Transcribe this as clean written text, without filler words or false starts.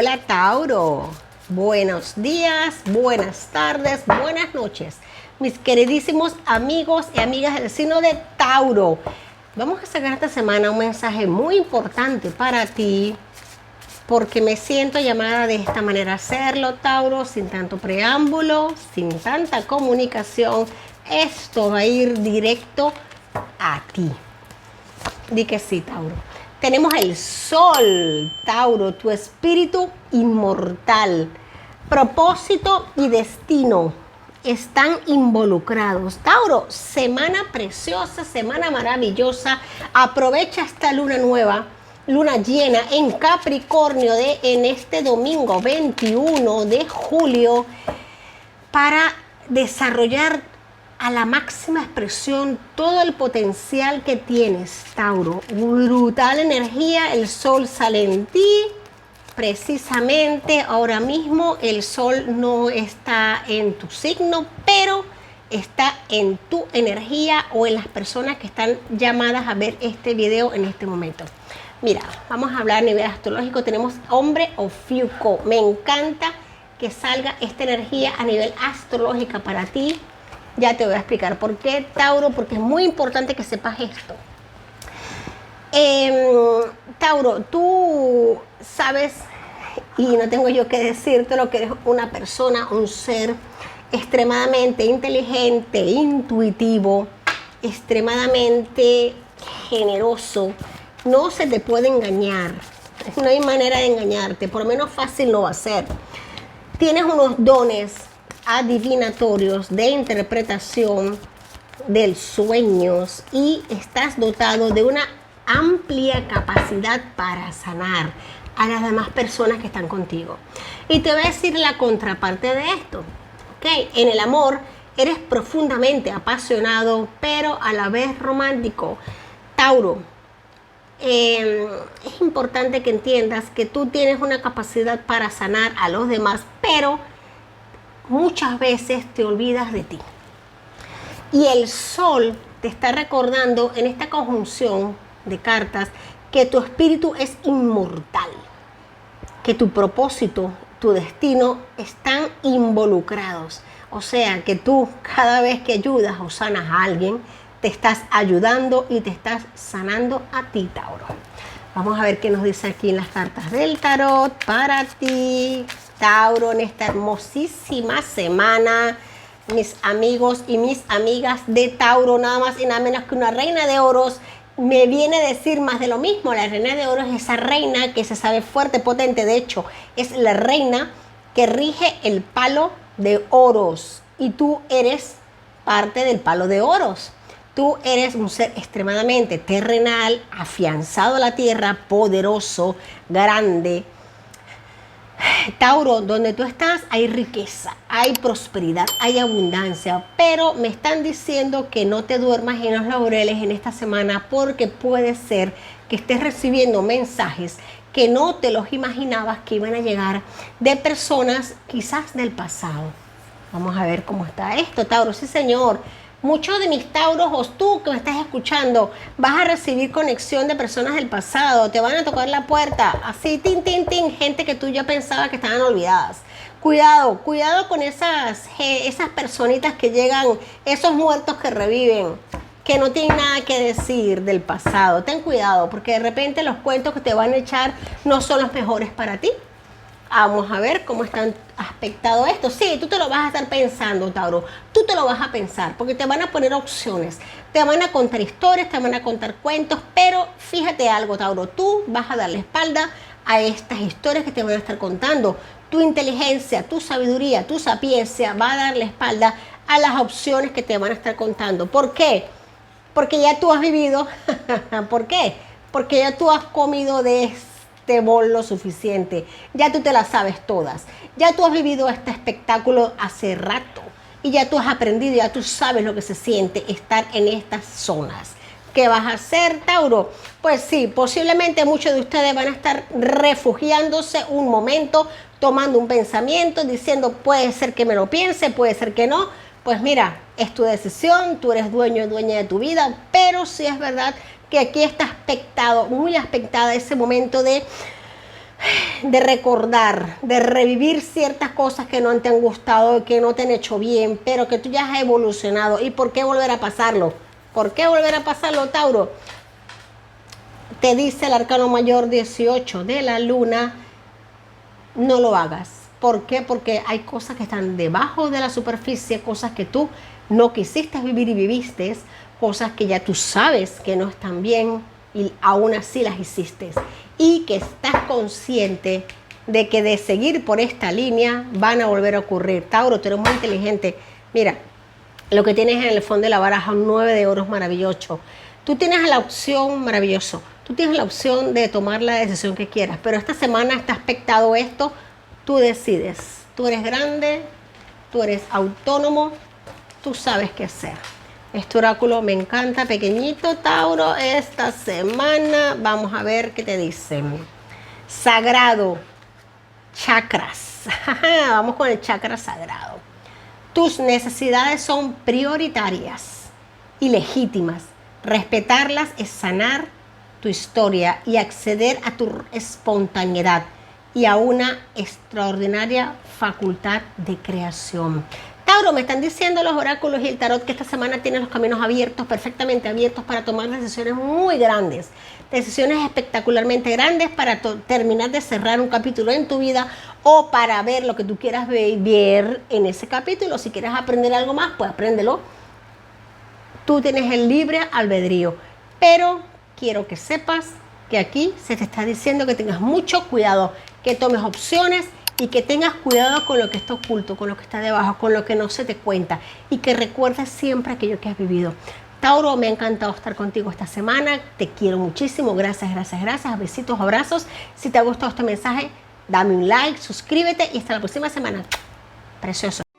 Hola Tauro, buenos días, buenas tardes, buenas noches, mis queridísimos amigos y amigas del signo de Tauro. Vamos a sacar esta semana un mensaje muy importante para ti, porque me siento llamada de esta manera a hacerlo, Tauro, sin tanto preámbulo, sin tanta comunicación. Esto va a ir directo a ti. Di que sí, Tauro. Tenemos el Sol, Tauro, tu espíritu inmortal. Propósito y destino están involucrados. Tauro, semana preciosa, semana maravillosa. Aprovecha esta luna nueva, luna llena en Capricornio en este domingo 21 de julio para desarrollar a la máxima expresión todo el potencial que tienes, Tauro. Brutal energía, el sol sale en ti. Precisamente ahora mismo el sol no está en tu signo, pero está en tu energía o en las personas que están llamadas a ver este video en este momento. Mira, vamos a hablar a nivel astrológico. Tenemos hombre Ofiuco. Me encanta que salga esta energía a nivel astrológica para ti. Ya te voy a explicar por qué, Tauro, porque es muy importante que sepas esto. Tauro, tú sabes, y no tengo yo que decirte lo que eres una persona, un ser extremadamente inteligente, intuitivo, extremadamente generoso. No se te puede engañar, no hay manera de engañarte, por lo menos fácil no va a ser. Tienes unos dones adivinatorios de interpretación de sueños y estás dotado de una amplia capacidad para sanar a las demás personas que están contigo. Y te voy a decir la contraparte de esto. ¿Okay? En el amor eres profundamente apasionado, pero a la vez romántico. Tauro, es importante que entiendas que tú tienes una capacidad para sanar a los demás, pero muchas veces te olvidas de ti. Y el sol te está recordando en esta conjunción de cartas que tu espíritu es inmortal, que tu propósito, tu destino están involucrados. O sea, que tú cada vez que ayudas o sanas a alguien, te estás ayudando y te estás sanando a ti, Tauro. Vamos a ver qué nos dice aquí en las cartas del tarot para ti, Tauro, en esta hermosísima semana. Mis amigos y mis amigas de Tauro, nada más y nada menos que una reina de oros, me viene a decir más de lo mismo. La reina de oros es esa reina que se sabe fuerte, potente. De hecho, es la reina que rige el palo de oros. Y tú eres parte del palo de oros. Tú eres un ser extremadamente terrenal, afianzado a la tierra, poderoso, grande. Tauro, donde tú estás hay riqueza, hay prosperidad, hay abundancia, pero me están diciendo que no te duermas en los laureles en esta semana porque puede ser que estés recibiendo mensajes que no te los imaginabas que iban a llegar de personas quizás del pasado. Vamos a ver cómo está esto, Tauro. Sí, señor. Muchos de mis Tauros, o tú que me estás escuchando, vas a recibir conexión de personas del pasado, te van a tocar la puerta, así, tin, tin, tin, gente que tú ya pensabas que estaban olvidadas. Cuidado, cuidado con esas personitas que llegan, esos muertos que reviven, que no tienen nada que decir del pasado. Ten cuidado, porque de repente los cuentos que te van a echar no son los mejores para ti. Vamos a ver cómo está aspectado esto. Sí, tú te lo vas a estar pensando, Tauro. Tú te lo vas a pensar porque te van a poner opciones. Te van a contar historias, te van a contar cuentos. Pero fíjate algo, Tauro. Tú vas a darle espalda a estas historias que te van a estar contando. Tu inteligencia, tu sabiduría, tu sapiencia va a darle espalda a las opciones que te van a estar contando. ¿Por qué? Porque ya tú has vivido. ¿Por qué? Porque ya tú has comido de este bol lo suficiente, ya tú te las sabes todas, ya tú has vivido este espectáculo hace rato y ya tú has aprendido, ya tú sabes lo que se siente estar en estas zonas. ¿Qué vas a hacer, Tauro? Pues sí, posiblemente muchos de ustedes van a estar refugiándose un momento, tomando un pensamiento, diciendo puede ser que me lo piense, puede ser que no. Pues mira, es tu decisión, tú eres dueño o dueña de tu vida, pero sí es verdad que aquí está aspectado, muy aspectada ese momento de de recordar, de revivir ciertas cosas que no te han gustado, que no te han hecho bien, pero que tú ya has evolucionado. ¿Y por qué volver a pasarlo? ¿Por qué volver a pasarlo, Tauro? Te dice el arcano mayor 18 de la luna, no lo hagas. ¿Por qué? Porque hay cosas que están debajo de la superficie, cosas que tú no quisiste vivir y viviste, cosas que ya tú sabes que no están bien y aún así las hiciste. Y que estás consciente de que de seguir por esta línea van a volver a ocurrir. Tauro, tú eres muy inteligente. Mira, lo que tienes en el fondo de la baraja, un 9 de oros maravilloso. Tú tienes la opción, maravilloso, tú tienes la opción de tomar la decisión que quieras, pero esta semana está aspectado esto, tú decides. Tú eres grande, tú eres autónomo, tú sabes qué hacer. Este oráculo me encanta, pequeñito, Tauro, esta semana. Vamos a ver qué te dicen. Sagrado, chakras. Vamos con el chakra sagrado. Tus necesidades son prioritarias y legítimas. Respetarlas es sanar tu historia y acceder a tu espontaneidad y a una extraordinaria facultad de creación. Tauro, me están diciendo los oráculos y el tarot que esta semana tienes los caminos abiertos, perfectamente abiertos para tomar decisiones muy grandes, decisiones espectacularmente grandes para terminar de cerrar un capítulo en tu vida o para ver lo que tú quieras ver en ese capítulo. Si quieres aprender algo más, pues apréndelo. Tú tienes el libre albedrío, pero quiero que sepas que aquí se te está diciendo que tengas mucho cuidado, que tomes opciones y que tengas cuidado con lo que está oculto, con lo que está debajo, con lo que no se te cuenta y que recuerdes siempre aquello que has vivido. Tauro, me ha encantado estar contigo esta semana, te quiero muchísimo, gracias, gracias, gracias, besitos, abrazos. Si te ha gustado este mensaje, dame un like, suscríbete y hasta la próxima semana. Precioso.